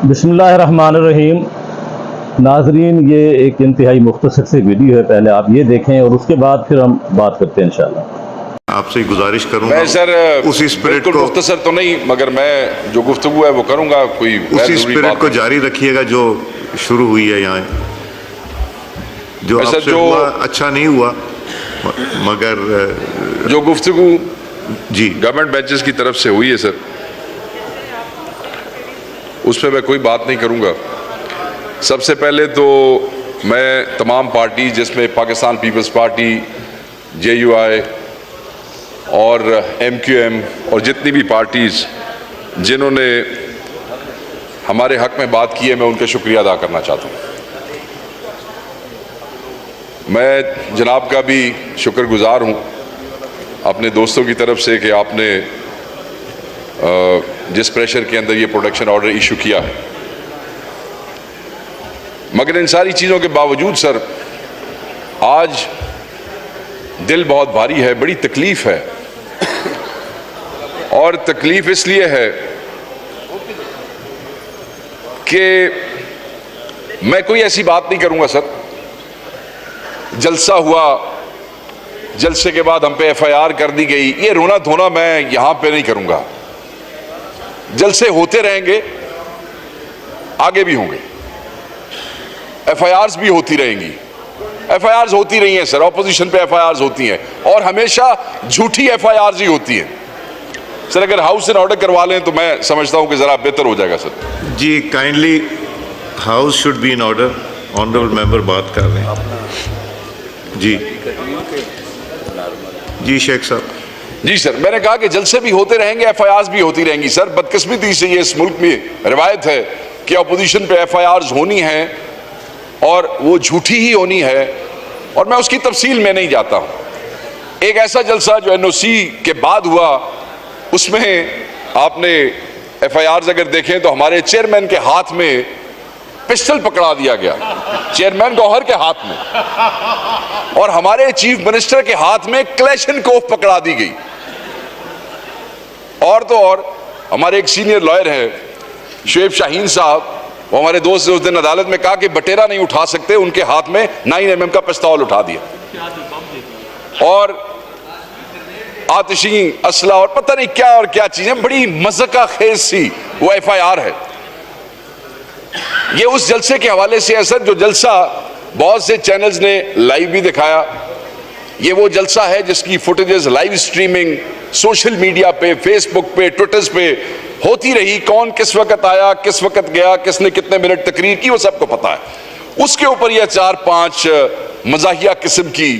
बिस्मिल्लाहिर्रहमानिर्रहीम। नाजरीन, ये एक इंतहाई मुख्तसर सी वीडियो है, पहले आप ये देखें और उसके बाद फिर हम बात करते हैं इंशाल्लाह। आपसे गुजारिश करूंगा मैं सर उसी स्पिरिट बिल्कुल को मुख्तसर तो नहीं, मगर मैं जो गुफ्तगू है वो करूंगा। कोई उसी स्पिरिट को जारी रखिएगा जो शुरू हुई है यहाँ। जो आपसे हुआ अच्छा नहीं हुआ, मगर जो गुफ्तगू जी गवर्नमेंट बेंचेस की तरफ से हुई है सर, उस पर मैं कोई बात नहीं करूंगा। सबसे पहले तो मैं तमाम पार्टी जिसमें पाकिस्तान पीपल्स पार्टी, JUI और MQM और जितनी भी पार्टीज़ जिन्होंने हमारे हक में बात की है, मैं उनका शुक्रिया अदा करना चाहता हूँ। मैं जनाब का भी शुक्रगुजार हूँ अपने दोस्तों की तरफ से कि आपने जिस प्रेशर के अंदर ये प्रोटेक्शन ऑर्डर इशू किया है। मगर इन सारी चीज़ों के बावजूद सर, आज दिल बहुत भारी है, बड़ी तकलीफ़ है। और तकलीफ़ इसलिए है कि मैं कोई ऐसी बात नहीं करूंगा सर। जलसा हुआ, जलसे के बाद हम पे FIR कर दी गई, ये रोना धोना मैं यहां पे नहीं करूंगा। जलसे होते रहेंगे, आगे भी होंगे, FIRs भी होती रहेंगी। FIRs होती रही हैं सर, ऑपोजिशन पे FIRs होती हैं और हमेशा झूठी FIRs ही होती हैं सर। अगर हाउस इन ऑर्डर करवा लें तो मैं समझता हूं कि जरा बेहतर हो जाएगा सर। जी, kindly house should be in order. Honourable member बात कर रहे हैं। जी जी शेख साहब। जी सर, मैंने कहा कि जलसे भी होते रहेंगे, FIRs भी होती रहेंगी सर। बदकिस्मती से ये इस मुल्क में रिवायत है कि अपोजिशन पे FIRs होनी है और वो झूठी ही होनी है, और मैं उसकी तफसील में नहीं जाता हूं। एक ऐसा जलसा जो NOC के बाद हुआ, उसमें आपने FIRs अगर देखें तो हमारे चेयरमैन के हाथ में पिस्टल पकड़ा दिया गया, चेयरमैन गौहर के हाथ में, और हमारे चीफ मिनिस्टर के हाथ में क्लैशनकोफ पकड़ा दी गई। और तो और हमारे एक सीनियर लॉयर हैं शुएब शाहीन साहब, वो हमारे दोस्त ने उस दिन अदालत में कहा कि बटेरा नहीं उठा सकते, उनके हाथ में 9mm का पिस्तौल उठा दिया और आतिशी असला और पता नहीं क्या और क्या चीजें, बड़ी मज़ाक़ खेज सी वो FIR है। ये उस जलसे के हवाले से है सर, जो जलसा बहुत से चैनल्स ने लाइव भी दिखाया। ये वो जलसा है जिसकी footages live streaming social media पे, फेसबुक पे, ट्विटर्स पे होती रही। कौन किस वक्त आया, किस वक्त गया, किसने कितने मिनट तकरीर की, वो सबको पता है। उसके ऊपर यह 4-5 मज़ाहिया किस्म की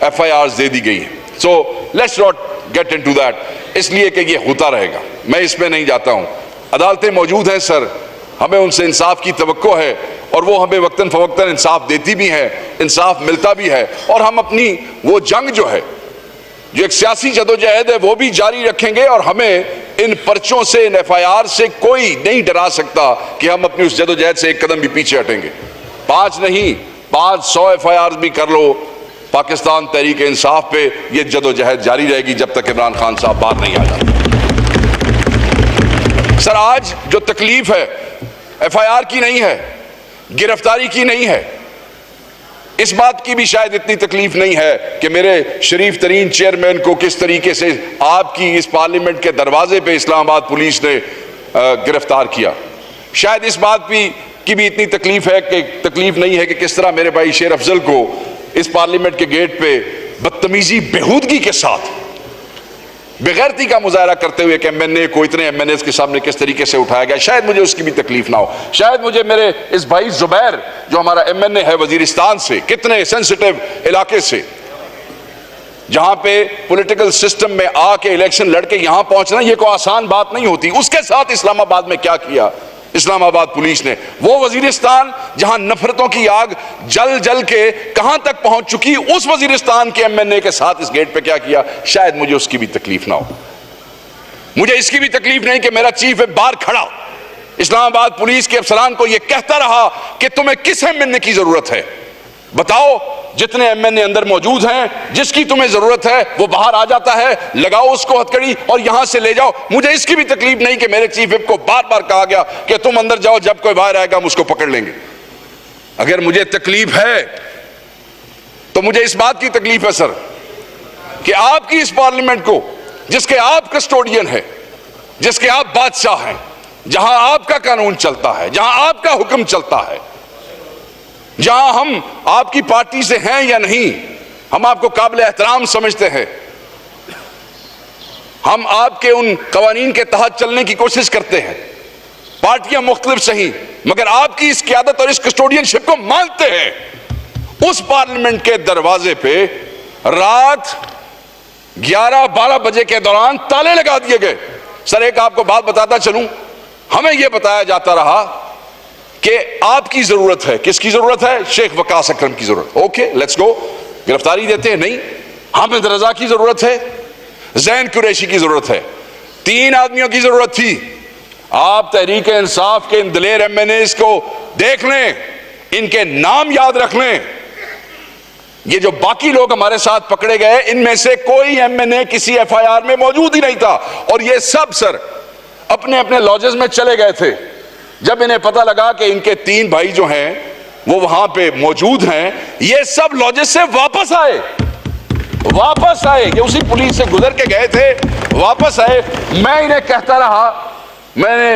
FIRs दे दी गई हैं। So let's not get into that, इसलिए कि ये होता रहेगा, मैं इसमें नहीं जाता हूं। अदालतें मौजूद हैं सर, हमें उनसे इंसाफ की तवक्को है और वो हमें वक्तन फवक्तन इंसाफ देती भी है, इंसाफ मिलता भी है। और हम अपनी वो जंग जो है, जो एक सियासी जदोजहद है, वो भी जारी रखेंगे। और हमें इन पर्चों से, इन FIR से कोई नहीं डरा सकता कि हम अपनी उस जदोजहद से एक कदम भी पीछे हटेंगे। 5 नहीं, 500 FIRs भी कर लो, पाकिस्तान तहरीक इंसाफ पे ये जदोजहद जारी रहेगी जब तक इमरान खान साहब बाहर नहीं आ जाते। सर, आज जो तकलीफ है FIR की नहीं है, गिरफ्तारी की नहीं है। इस बात की भी शायद इतनी तकलीफ नहीं है कि मेरे शरीफ तरीन चेयरमैन को किस तरीके से आपकी इस पार्लियामेंट के दरवाजे पे इस्लामाबाद पुलिस ने गिरफ्तार किया। शायद इस बात की भी इतनी तकलीफ नहीं है कि किस तरह मेरे भाई शेर अफजल को इस पार्लियामेंट के गेट पे बदतमीजी, बेहूदगी के साथ, बेगैरती का मुजाहरा करते हुए कि MNA को इतने MNAs के सामने किस तरीके से उठाया गया, शायद मुझे उसकी भी तकलीफ ना हो। शायद मुझे मेरे इस भाई जुबैर जो हमारा MNA है वजीरिस्तान से, कितने सेंसिटिव इलाके से, जहां पे पॉलिटिकल सिस्टम में आके इलेक्शन लड़के यहां पहुंचना ये कोई आसान बात नहीं होती। उसके साथ इस्लामाबाद में क्या किया इस्लामाबाद पुलिस ने, वो वजीरिस्तान जहां नफरतों की आग जल जल के कहां तक पहुंच चुकी, उस वजीरिस्तान के MNA के साथ इस गेट पे क्या किया, शायद मुझे उसकी भी तकलीफ ना हो। मुझे इसकी भी तकलीफ नहीं कि मेरा चीफ बाहर खड़ा इस्लामाबाद पुलिस के अफसरान को यह कहता रहा कि तुम्हें किस MNA की जरूरत है, बताओ जितने एमएनए अंदर मौजूद हैं, जिसकी तुम्हें जरूरत है वो बाहर आ जाता है, लगाओ उसको हथकड़ी और यहां से ले जाओ। मुझे इसकी भी तकलीफ नहीं कि मेरे चीफ विप को बार बार कहा गया कि तुम अंदर जाओ, जब कोई बाहर आएगा हम उसको पकड़ लेंगे। अगर मुझे तकलीफ है तो मुझे इस बात की तकलीफ है सर कि आपकी इस पार्लियामेंट को, जिसके आप कस्टोडियन है, जिसके आप बादशाह हैं, जहां आपका कानून चलता है, जहां आपका हुक्म चलता है, जहां हम आपकी पार्टी से हैं या नहीं, हम आपको काबिल एहतराम समझते हैं, हम आपके उन कवानीन के तहत चलने की कोशिश करते हैं, पार्टियां मुख्तलिफ सही, मगर आपकी इस क़यादत और इस कस्टोडियनशिप को मानते हैं। उस पार्लियामेंट के दरवाजे पे रात 11-12 बजे के दौरान ताले लगा दिए गए। सर एक आपको बात बताता चलूं, हमें यह बताया जाता रहा कि आपकी जरूरत है। किसकी जरूरत है? शेख वकास अकरम की जरूरत। ओके लेट्स गो, गिरफ्तारी देते हैं। नहीं, हामिद रजा की जरूरत है, जैन कुरैशी की जरूरत है, 3 आदमियों की जरूरत थी। आप तहरीक इंसाफ के इन दिलेर एमएनएस को देख लें, इनके नाम याद रख लें। ये जो बाकी लोग हमारे साथ पकड़े गए, इनमें से कोई एमएनए किसी एफआईआर में मौजूद ही नहीं था, और ये सब सर अपने अपने लॉजेस में चले गए थे। जब इन्हें पता लगा कि इनके 3 भाई जो हैं वो वहां पे मौजूद हैं, ये सब लॉजेस से वापस आए कि उसी पुलिस से गुजर के गए थे, वापस आए। मैं इन्हें कहता रहा, मैंने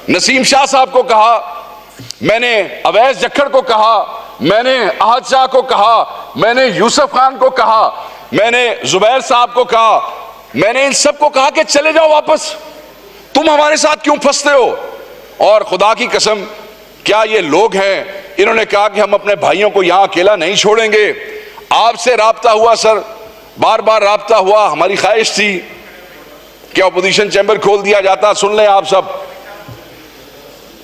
नसीम शाह साहब को कहा, मैंने अवैस जक्खड़ को कहा, मैंने अहद शाह को कहा, मैंने यूसुफ खान को कहा, मैंने जुबैर साहब को कहा, मैंने इन सबको कहा कि चले जाओ वापस, तुम हमारे साथ क्यों फंसते हो? और खुदा की कसम, क्या ये लोग हैं? इन्होंने कहा कि हम अपने भाइयों को यहां अकेला नहीं छोड़ेंगे। आपसे राब्ता हुआ सर, बार बार राब्ता हुआ। हमारी ख्वाहिश थी कि अपोजिशन चैम्बर खोल दिया जाता। सुन लें आप सब,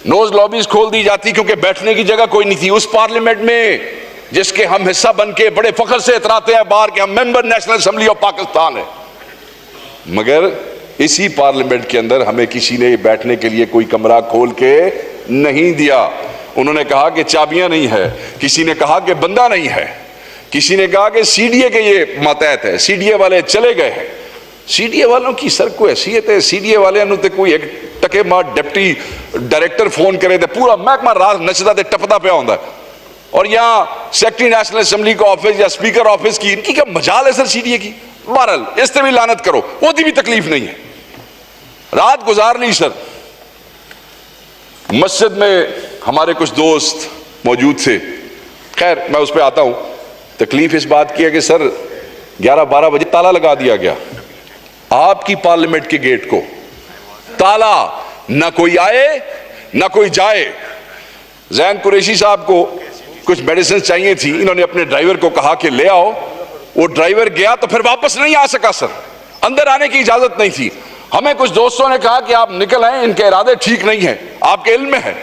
नोज लॉबीज खोल दी जाती, क्योंकि बैठने की जगह कोई नहीं थी उस पार्लियामेंट में जिसके हम हिस्सा बन के बड़े फख्र से इतराते हैं बाहर कि हम member national assembly of Pakistan है। मगर इसी पार्लियामेंट के अंदर हमें किसी ने बैठने के लिए कोई कमरा खोल के नहीं दिया। उन्होंने कहा कि चाबियां नहीं है, किसी ने कहा कि बंदा नहीं है, किसी ने कहा कि सीडीए के ये मातहत है। सीडीए वाले चले गए हैं। सीडीए वालों की सर कोई हैसियत है? सीडीए वाले तो कोई एक टके मार डिप्टी डायरेक्टर फोन करे तो पूरा महकमा रात नचदा ते टपदा पे आंदा, और यहाँ सेक्रेटरी नेशनल असेंबली का ऑफिस या स्पीकर ऑफिस की इनकी क्या मजाल है सर सीडीए की? बहरहाल इस तरह भी लानत करो, ओदी भी तकलीफ नहीं है। रात गुजार ली सर। मस्जिद में हमारे कुछ दोस्त मौजूद थे, खैर मैं उस पर आता हूं। तकलीफ इस बात की है कि सर 11-12 बजे ताला लगा दिया गया आपकी पार्लियामेंट के गेट को, ताला, ना कोई आए ना कोई जाए। जैन कुरैशी साहब को कुछ मेडिसिन चाहिए थी, इन्होंने अपने ड्राइवर को कहा कि ले आओ, वो ड्राइवर गया तो फिर वापस नहीं आ सका सर, अंदर आने की इजाजत नहीं थी। हमें कुछ दोस्तों ने कहा कि आप निकल आए, इनके इरादे ठीक नहीं है, आपके इल्म में है।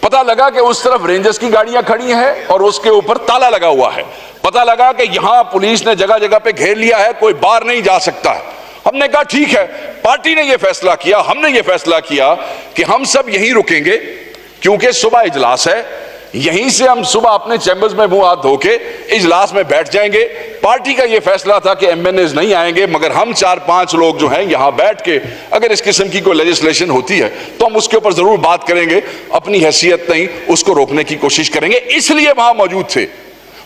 पता लगा कि उस तरफ रेंजर्स की गाड़ियां खड़ी हैं और उसके ऊपर ताला लगा हुआ है। पता लगा कि यहां पुलिस ने जगह जगह पे घेर लिया है, कोई बाहर नहीं जा सकता है। हमने कहा ठीक है, पार्टी ने यह फैसला किया, हमने यह फैसला किया कि हम सब यहीं रुकेंगे, क्योंकि सुबह इजलास है। यहीं से हम सुबह अपने चैम्बर्स में मुंह हाथ धो के इजलास में बैठ जाएंगे। पार्टी का यह फैसला था कि एमएनएज नहीं आएंगे, मगर हम 4-5 लोग जो हैं यहां बैठ के अगर इस किस्म की कोई लेजिस्लेशन होती है तो हम उसके ऊपर जरूर बात करेंगे, अपनी हैसियत नहीं उसको रोकने की कोशिश करेंगे, इसलिए वहां मौजूद थे।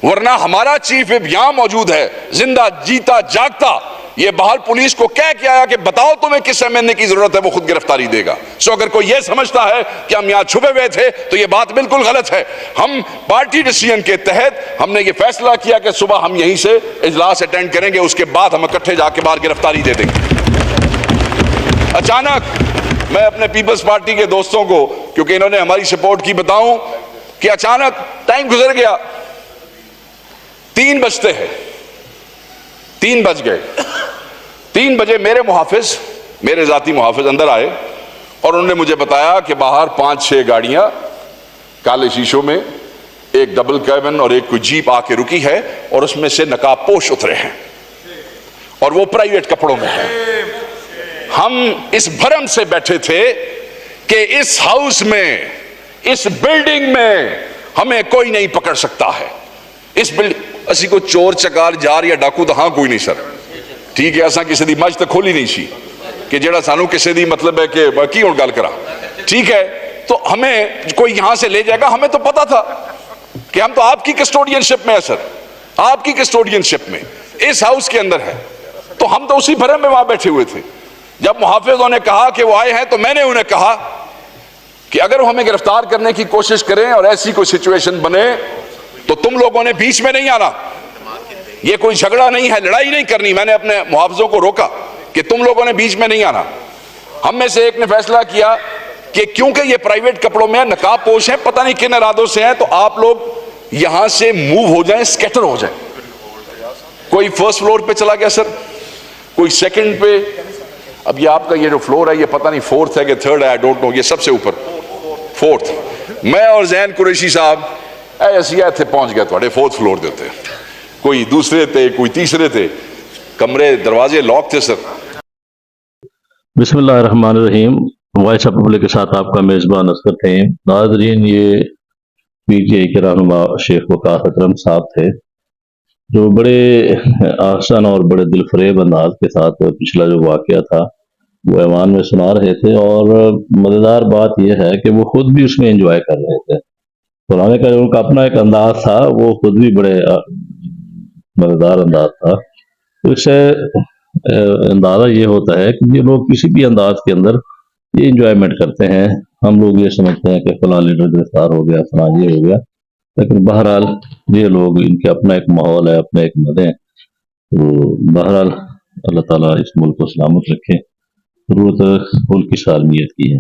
वरना हमारा चीफ विप यहां मौजूद है, जिंदा जीता जागता। ये बहाल पुलिस को कह के आया कि बताओ तुम्हें किस एमएनए की जरूरत है, वो खुद गिरफ्तारी देगा। सो अगर कोई ये समझता है कि हम यहां छुपे हुए थे तो ये बात बिल्कुल गलत है। हम पार्टी डिसीजन के तहत हमने ये फैसला किया कि सुबह हम यहीं से इजलास अटेंड करेंगे, उसके बाद हम इकट्ठे जाके बाहर गिरफ्तारी दे देंगे। अचानक मैं अपने पीपल्स पार्टी के दोस्तों को, क्योंकि इन्होंने हमारी सपोर्ट की, बताऊं कि अचानक टाइम गुजर गया, 3 बजते हैं, 3 बज गए। 3 बजे मेरे मुहाफिज, मेरे जाती मुहाफिज अंदर आए और उन्होंने मुझे बताया कि बाहर 5-6 गाड़ियां काले शीशों में, एक डबल कैबिन और एक कोई जीप आके रुकी है और उसमें से नकाबपोश उतरे हैं और वो प्राइवेट कपड़ों में हैं। हम इस भरम से बैठे थे कि इस हाउस में, इस बिल्डिंग में हमें कोई नहीं पकड़ सकता है। इस बिल्डिंग असी को चोर चकार जार या डाकू तो हाँ कोई नहीं सर, ठीक है, असा किसी दी मज तो खोली नहीं सी कि जेड़ा सानू किसी दी मतलब है कि की हुण गल करा, ठीक है। तो हमें कोई यहां से ले जाएगा, हमें तो पता था कि हम तो आपकी कस्टोडियनशिप में है सर, आपकी कस्टोडियनशिप में इस हाउस के अंदर है, तो हम तो उसी भरम में वहां बैठे हुए थे। जब मुहाफिजों ने कहा कि वो आए हैं तो मैंने उन्हें कहा कि अगर वो हमें गिरफ्तार करने की कोशिश करें और ऐसी कोई सिचुएशन बने तो तुम लोगों ने बीच में नहीं आना, ये कोई झगड़ा नहीं है, लड़ाई नहीं करनी। मैंने अपने मुहाफिजों को रोका कि तुम लोगों ने बीच में नहीं आना। हम में से एक ने फैसला किया कि क्योंकि ये प्राइवेट कपड़ों में नकाब पोश हैं, पता नहीं किन इरादों से हैं, तो आप लोग यहां से मूव हो जाएं, स्कैटर हो जाएं। कोई फर्स्ट फ्लोर पे चला गया सर, कोई सेकंड पे, अब ये आपका ये जो फ्लोर है ये पता नहीं फोर्थ है कि थर्ड है, आई डोंट नो, ये सबसे ऊपर फोर्थ। मैं और जैन कुरैशी साहब ऐसे थे पहुंच गए थोड़े फोर्थ फ्लोर के उत्ते, कोई दूसरे थे, कोई तीसरे थे, कमरे दरवाजे लॉक थे सर। बिस्मिल्लाहिर्रहमानिर्रहीम। वॉइस ऑफ पब्लिक के साथ आपका मेज़बान असगर थे। नाज़रीन, ये पीटीआई के रहनुमा शेख वकास अकरम साहब थे, जो बड़े आसान और बड़े दिलफरेब अंदाज के साथ पिछला जो वाक़या था वो ऐवान में सुना रहे थे। और मज़ेदार बात यह है कि वो खुद भी उसमें एंजॉय कर रहे थे। सुनाने का उनका अपना एक अंदाज था, वो खुद भी बड़े मज़ेदार अंदाज था। तो इससे अंदाज़ा ये होता है कि जो लोग किसी भी अंदाज के अंदर ये इंजॉयमेंट करते हैं, हम लोग ये समझते हैं कि फलां लीडर गिरफ्तार हो गया, फलां ये हो गया, लेकिन बहरहाल ये लोग, इनके अपना एक माहौल है, अपने एक मज़े हैं। तो बहरहाल अल्लाह ताला इस मुल्क को सलामत रखे। ज़रूरत मुल्क की सालमियत की है।